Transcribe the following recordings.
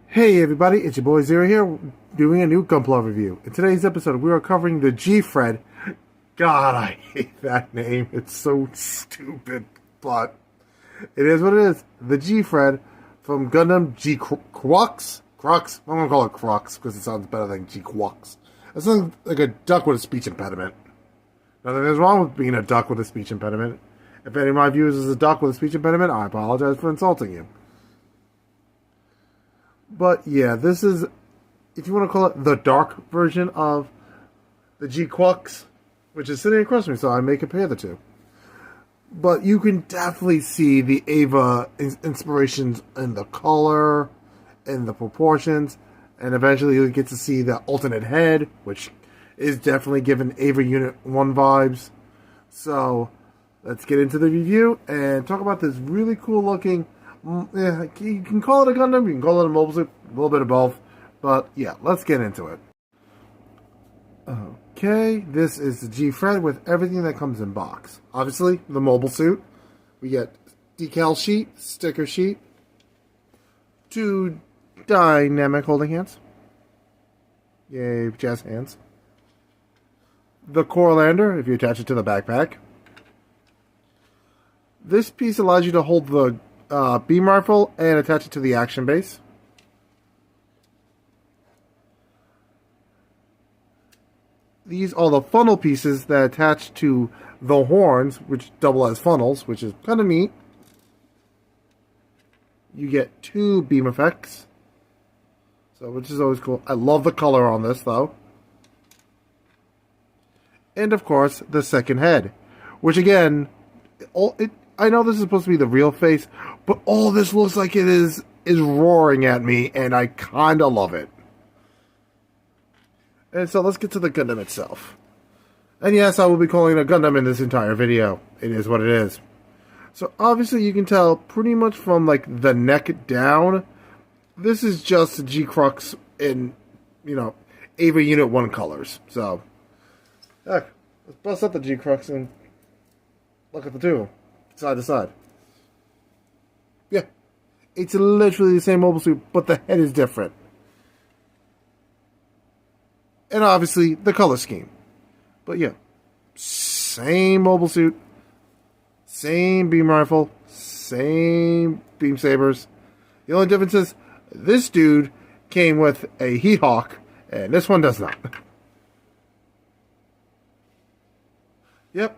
Hey everybody, it's your boy Zero here, doing a new gunpla review. In today's episode, we are covering the GFreD. God, I hate that name. It's so stupid, but it is what it is. The GFreD from Gundam G-Crux? Crux? I'm gonna call it Crux because it sounds better than G-Quux. It sounds like a duck with a speech impediment. Nothing is wrong with being a duck with a speech impediment. If any of my viewers is a duck with a speech impediment, I apologize for insulting you. But yeah, this is, if you want to call it the dark version of the G-Quux, which is sitting across from me, so I may compare the two. But you can definitely see the Ava inspirations in the color, in the proportions, and eventually you'll get to see the alternate head, which is definitely giving Ava Unit 1 vibes. So, let's get into the review and talk about this really cool looking. Yeah, you can call it a Gundam, you can call it a mobile suit, a little bit of both. But yeah, let's get into it. Okay, this is the GFreD with everything that comes in box. Obviously, the mobile suit. We get decal sheet, sticker sheet, 2 dynamic holding hands. Yay, jazz hands. The core lander, if you attach it to the backpack. This piece allows you to hold the beam rifle and attach it to the action base. These are the funnel pieces that attach to the horns, which double as funnels, which is kind of neat. You get 2 beam effects, so which is always cool. I love the color on this, though. And of course, the second head, which again, I know this is supposed to be the real face, but all this looks like it is roaring at me, and I kind of love it. And so let's get to the Gundam itself. And yes, I will be calling it a Gundam in this entire video. It is what it is. So obviously you can tell pretty much from like the neck down, this is just a G-Crux in, Ava Unit 1 colors. So, heck, let's bust up the G-Crux and look at the two, side to side. Yeah, it's literally the same mobile suit, but the head is different. And obviously, the color scheme. But yeah, same mobile suit, same beam rifle, same beam sabers. The only difference is, this dude came with a heat hawk, and this one does not. Yep,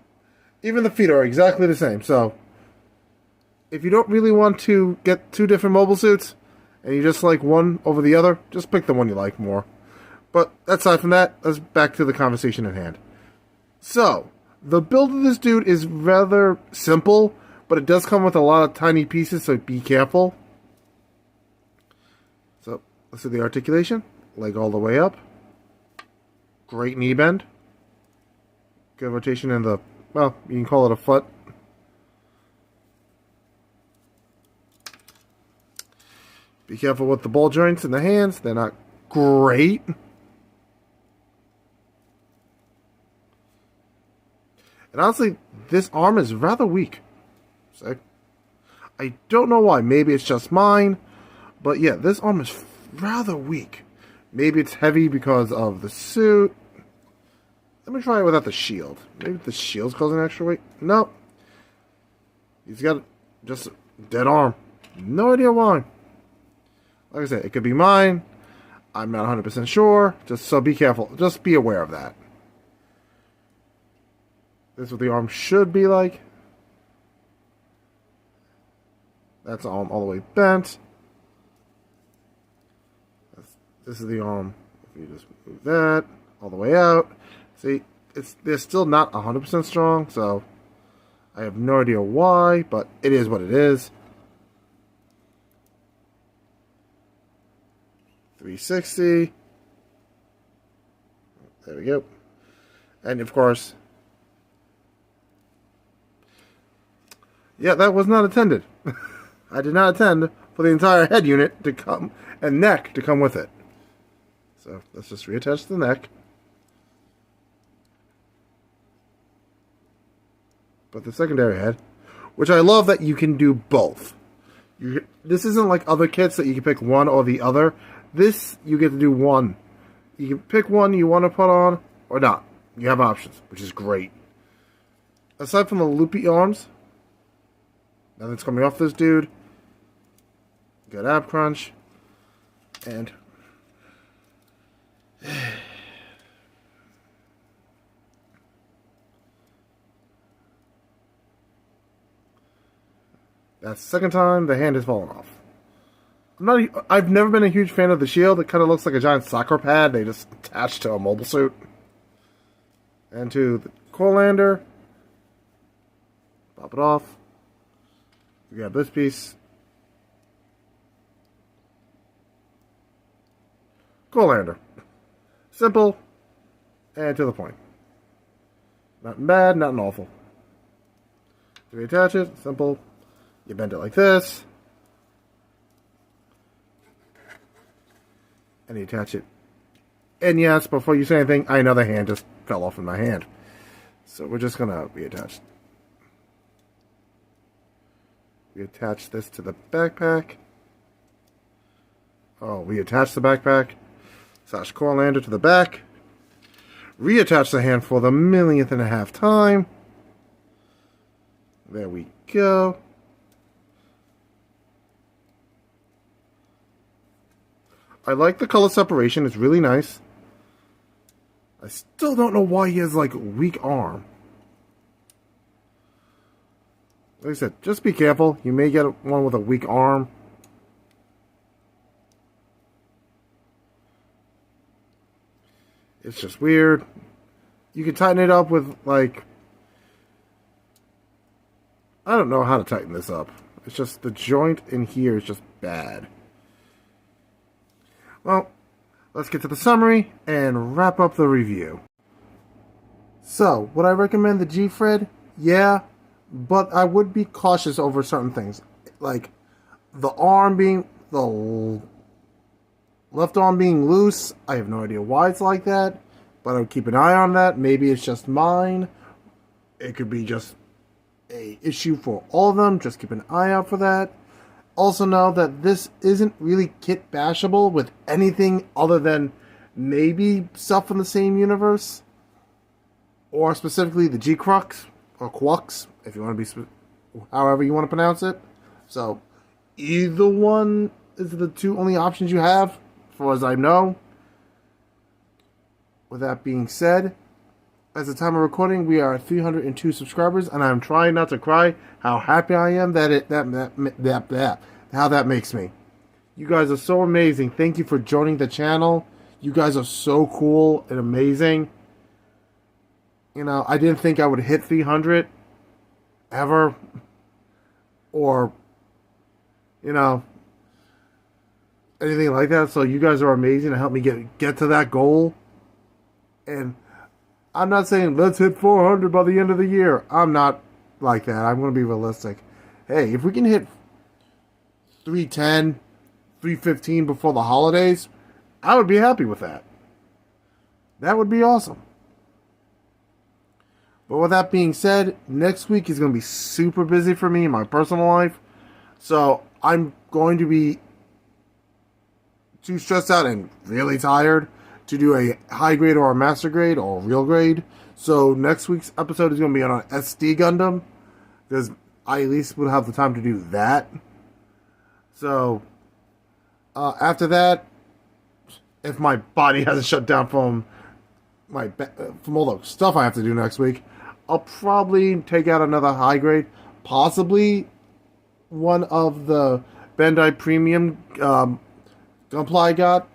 even the feet are exactly the same. So, if you don't really want to get 2 different mobile suits, and you just like one over the other, just pick the one you like more. But aside from that, let's back to the conversation at hand. So, the build of this dude is rather simple, but it does come with a lot of tiny pieces, so be careful. So, let's do the articulation. Leg all the way up. Great knee bend. Good rotation in the, well, you can call it a foot. Be careful with the ball joints in the hands. They're not great. And honestly, this arm is rather weak. See? I don't know why. Maybe it's just mine. But yeah, this arm is rather weak. Maybe it's heavy because of the suit. Let me try it without the shield. Maybe the shield's causing extra weight. Nope. He's got just a dead arm. No idea why. Like I said, it could be mine. I'm not 100% sure. Just so be careful. Just be aware of that. This is what the arm should be like. That's the arm all the way bent. This is the arm. If you just move that all the way out. See, they're still not 100% strong, so I have no idea why, but it is what it is. 360. There we go. And of course, yeah, that was not intended. I did not intend for the entire head unit to come and neck to come with it. So let's just reattach the neck. But the secondary head, which I love that you can do both. This isn't like other kits that you can pick one or the other. This, you get to do one. You can pick one you want to put on or not. You have options, which is great. Aside from the loopy arms, nothing's coming off this dude. Got ab crunch. And that's the second time the hand has fallen off. I've never been a huge fan of the shield. It kind of looks like a giant soccer pad they just attached to a mobile suit. And to the Colander, pop it off. We got this piece. Colander. Simple and to the point. Nothing bad, nothing awful. To reattach it, simple. You bend it like this. And you attach it. And yes, before you say anything, I know the hand just fell off in my hand. So we're just going to reattach. We attach this to the backpack. Oh, we attach the backpack. Slash Colander to the back. Reattach the hand for the 1,000,000th time. There we go. I like the color separation. It's really nice. I still don't know why he has, like, weak arm. Like I said, just be careful. You may get one with a weak arm. It's just weird. You can tighten it up with, like... I don't know how to tighten this up. It's just the joint in here is just bad. Well, let's get to the summary and wrap up the review. So, would I recommend the GFreD? Yeah, but I would be cautious over certain things. Like, the left arm being loose. I have no idea why it's like that, but I would keep an eye on that. Maybe it's just mine. It could be just an issue for all of them. Just keep an eye out for that. Also know that this isn't really kit bashable with anything other than maybe stuff from the same universe. Or specifically the G-Crux, or Quux, if you want to be, however you want to pronounce it. So, either one is the two only options you have, as far as I know. With that being said, as the time of recording, we are at 302 subscribers, and I'm trying not to cry how happy I am how that makes me. You guys are so amazing. Thank you for joining the channel. You guys are so cool and amazing. You know, I didn't think I would hit 300 ever, or, you know, anything like that. So you guys are amazing to help me get to that goal. And I'm not saying let's hit 400 by the end of the year. I'm not like that. I'm going to be realistic. Hey, if we can hit 310, 315 before the holidays, I would be happy with that. That would be awesome. But with that being said, next week is going to be super busy for me in my personal life. So I'm going to be too stressed out and really tired to do a high grade or a master grade or a real grade. So next week's episode is going to be on an SD Gundam, because I at least would have the time to do that. So after that, if my body hasn't shut down from all the stuff I have to do next week, I'll probably take out another high grade, possibly one of the Bandai Premium gunpla I got.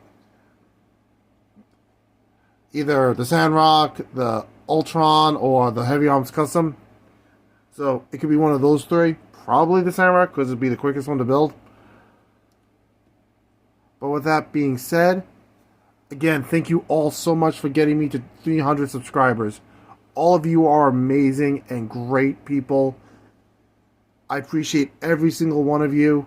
Either the Sandrock, the Ultron, or the Heavy Arms Custom. So it could be one of those three. Probably the Sandrock, because it'd be the quickest one to build. But with that being said, again, thank you all so much for getting me to 300 subscribers. All of you are amazing and great people. I appreciate every single one of you.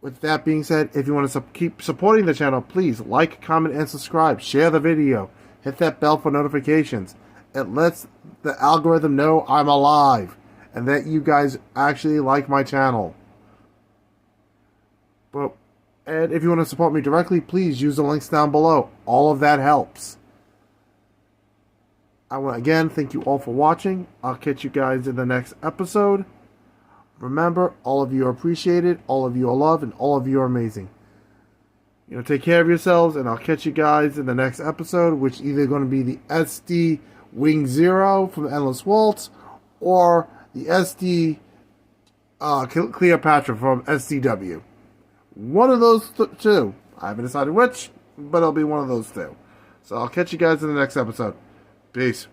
With that being said, if you want to keep supporting the channel, please like, comment, and subscribe. Share the video. Hit that bell for notifications. It lets the algorithm know I'm alive and that you guys actually like my channel. And if you want to support me directly, please use the links down below. All of that helps. I want to again thank you all for watching. I'll catch you guys in the next episode. Remember, all of you are appreciated, all of you are loved, and all of you are amazing. Take care of yourselves, and I'll catch you guys in the next episode, which is either going to be the SD Wing Zero from Endless Waltz, or the SD Cleopatra from SDW. One of those two. I haven't decided which, but it'll be one of those two. So I'll catch you guys in the next episode. Peace.